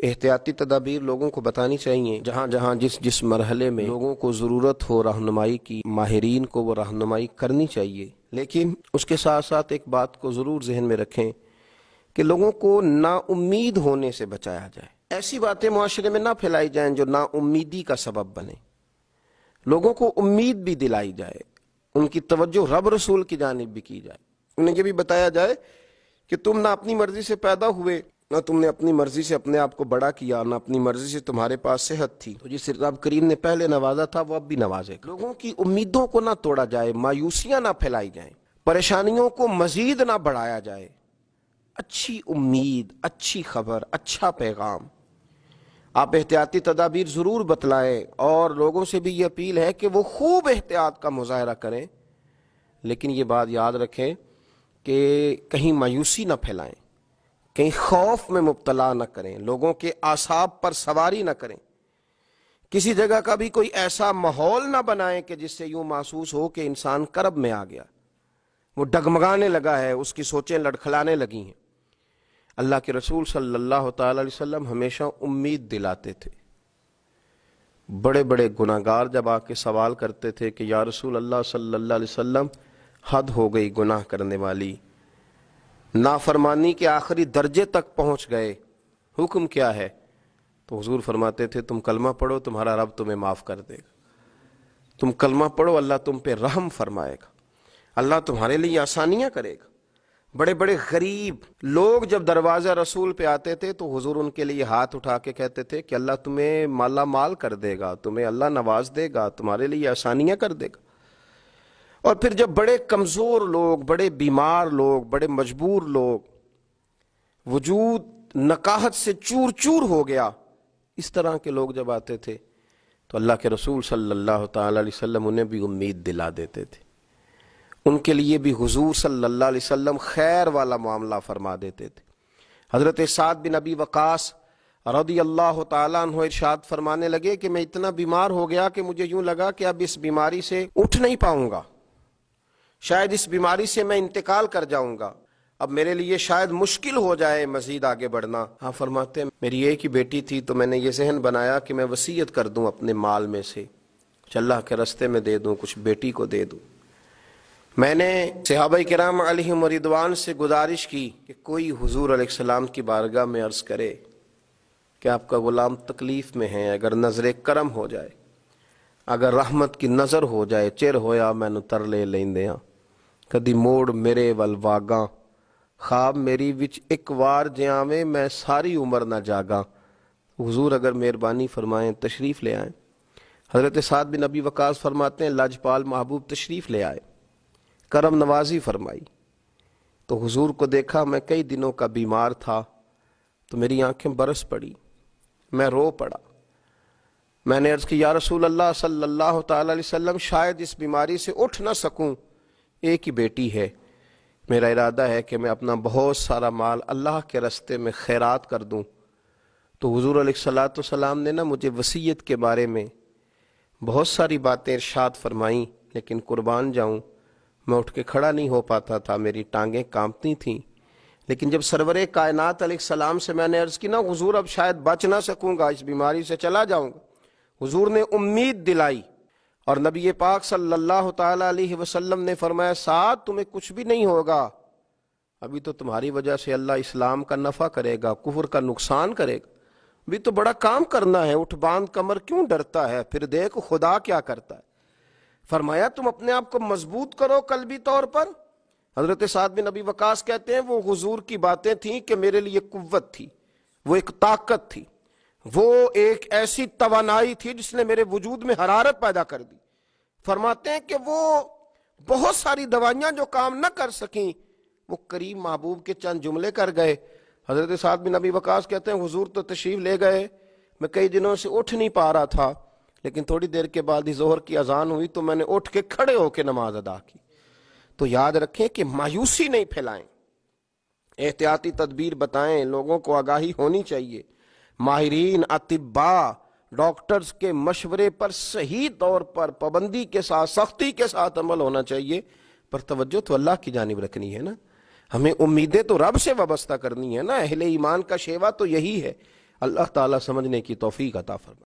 احتیاطی تدابیر لوگوں کو بتانی چاہیے، جہاں جہاں جس مرحلے میں لوگوں کو ضرورت ہو رہنمائی کی، ماہرین کو وہ رہنمائی کرنی چاہیے۔ لیکن اس کے ساتھ ساتھ ایک بات کو ضرور ذہن میں رکھیں کہ لوگوں کو نا امید ہونے سے بچایا جائے۔ ایسی باتیں معاشرے میں نہ پھیلائی جائیں جو نا امیدی کا سبب بنے۔ لوگوں کو امید بھی دلائی جائے، ان کی توجہ رب رسول کی جانب بھی کی جائے، انہیں یہ بھی بتایا جائے کہ تم نہ اپنی مرضی سے پیدا ہوئے، نہ تم نے اپنی مرضی سے اپنے آپ کو بڑا کیا، نہ اپنی مرضی سے تمہارے پاس صحت تھی، تو جس رب کریم نے پہلے نوازا تھا وہ اب بھی نوازے گا۔ لوگوں کی امیدوں کو نہ توڑا جائے، مایوسیاں نہ پھیلائی جائیں، پریشانیوں کو مزید نہ بڑھایا جائے۔ اچھی امید، اچھی خبر، اچھا پیغام، آپ احتیاطی تدابیر ضرور بتلائیں، اور لوگوں سے بھی یہ اپیل ہے کہ وہ خوب احتیاط کا مظاہرہ کریں، لیکن یہ بات یاد رکھیں کہ کہیں مایوسی نہ پھیلائیں، کہیں خوف میں مبتلا نہ کریں، لوگوں کے اعصاب پر سواری نہ کریں، کسی جگہ کا بھی کوئی ایسا ماحول نہ بنائیں کہ جس سے یوں محسوس ہو کہ انسان کرب میں آ گیا، وہ ڈگمگانے لگا ہے، اس کی سوچیں لڑکھلانے لگی ہیں۔ اللہ کے رسول صلی اللہ تعالی علیہ وسلم ہمیشہ امید دلاتے تھے۔ بڑے بڑے گناہگار جب آ کے سوال کرتے تھے کہ یا رسول اللہ صلی اللہ علیہ وسلم حد ہو گئی گناہ کرنے والی، نافرمانی کے آخری درجے تک پہنچ گئے، حکم کیا ہے؟ تو حضور فرماتے تھے تم کلمہ پڑھو تمہارا رب تمہیں معاف کر دے گا، تم کلمہ پڑھو اللہ تم پہ رحم فرمائے گا، اللہ تمہارے لیے آسانیاں کرے گا۔ بڑے بڑے غریب لوگ جب دروازہ رسول پہ آتے تھے تو حضور ان کے لیے ہاتھ اٹھا کے کہتے تھے کہ اللہ تمہیں مالا مال کر دے گا، تمہیں اللہ نواز دے گا، تمہارے لیے آسانیاں کر دے گا۔ اور پھر جب بڑے کمزور لوگ، بڑے بیمار لوگ، بڑے مجبور لوگ، وجود نکاہت سے چور چور ہو گیا، اس طرح کے لوگ جب آتے تھے تو اللہ کے رسول صلی اللہ تعالی علیہ وسلم انہیں بھی امید دلا دیتے تھے، ان کے لیے بھی حضور صلی اللہ علیہ وسلم خیر والا معاملہ فرما دیتے تھے۔ حضرت سعد بن ابی وقاص رضی اللہ تعالیٰ عنہ ارشاد فرمانے لگے کہ میں اتنا بیمار ہو گیا کہ مجھے یوں لگا کہ اب اس بیماری سے اٹھ نہیں پاؤں گا، شاید اس بیماری سے میں انتقال کر جاؤں گا، اب میرے لیے شاید مشکل ہو جائے مزید آگے بڑھنا۔ ہاں فرماتے ہیں میری ایک ہی بیٹی تھی تو میں نے یہ ذہن بنایا کہ میں وصیت کر دوں اپنے مال میں سے، کچھ اللہ کے راستے میں دے دوں، کچھ بیٹی کو دے دوں۔ میں نے صحابہ کرام علیہم رضوان سے گزارش کی کہ کوئی حضور علیہ السلام کی بارگاہ میں عرض کرے کہ آپ کا غلام تکلیف میں ہے، اگر نظر کرم ہو جائے، اگر رحمت کی نظر ہو جائے، چر ہویا مینوں ترلے لیندیاں، کدی موڑ میرے ول واگاں، خواب میری وچ ایک وار جیاویں میں ساری عمر نہ جاگاں۔ حضور اگر مہربانی فرمائیں تشریف لے آئیں۔ حضرت سعد بن ابی وقاص فرماتے ہیں لاجپال محبوب تشریف لے آئے، کرم نوازی فرمائی، تو حضور کو دیکھا میں کئی دنوں کا بیمار تھا تو میری آنکھیں برس پڑی، میں رو پڑا، میں نے عرض کی یا رسول اللہ صلی اللہ تعالی علیہ وسلم شاید اس بیماری سے اٹھ نہ سکوں، ایک ہی بیٹی ہے، میرا ارادہ ہے کہ میں اپنا بہت سارا مال اللہ کے راستے میں خیرات کر دوں۔ تو حضور علیہ السلام نے مجھے وصیت کے بارے میں بہت ساری باتیں ارشاد فرمائیں، لیکن قربان جاؤں میں اٹھ کے کھڑا نہیں ہو پاتا تھا، میری ٹانگیں کانپتی تھیں۔ لیکن جب سرور کائنات علیہ السلام سے میں نے عرض کی حضور اب شاید بچ نہ سکوں گا، اس بیماری سے چلا جاؤں گا، حضور نے امید دلائی، اور نبی پاک صلی اللہ تعالی علیہ وسلم نے فرمایا سعد تمہیں کچھ بھی نہیں ہوگا، ابھی تو تمہاری وجہ سے اللہ اسلام کا نفع کرے گا، کفر کا نقصان کرے گا، ابھی تو بڑا کام کرنا ہے، اٹھ باندھ کمر کیوں ڈرتا ہے، پھر دیکھ خدا کیا کرتا ہے۔ فرمایا تم اپنے آپ کو مضبوط کرو قلبی طور پر۔ حضرت سعد بن ابی وقاص کہتے ہیں وہ حضور کی باتیں تھیں کہ میرے لیے قوت تھی، وہ ایک طاقت تھی، وہ ایک ایسی توانائی تھی جس نے میرے وجود میں حرارت پیدا کر دی۔ فرماتے ہیں کہ وہ بہت ساری دوائیاں جو کام نہ کر سکیں وہ کریم محبوب کے چند جملے کر گئے۔ حضرت سعد بن ابی وقاص کہتے ہیں حضور تو تشریف لے گئے، میں کئی دنوں سے اٹھ نہیں پا رہا تھا، لیکن تھوڑی دیر کے بعد ہی ظہر کی اذان ہوئی تو میں نے اٹھ کے کھڑے ہو کے نماز ادا کی۔ تو یاد رکھیں کہ مایوسی نہیں پھیلائیں، احتیاطی تدبیر بتائیں، لوگوں کو آگاہی ہونی چاہیے، ماہرین اطباء ڈاکٹرز کے مشورے پر صحیح طور پر پابندی کے ساتھ سختی کے ساتھ عمل ہونا چاہیے، پر توجہ تو اللہ کی جانب رکھنی ہے نا، ہمیں امیدیں تو رب سے وابستہ کرنی ہے نا، اہل ایمان کا شیوا تو یہی ہے۔ اللہ تعالیٰ سمجھنے کی توفیق عطا فرمائے۔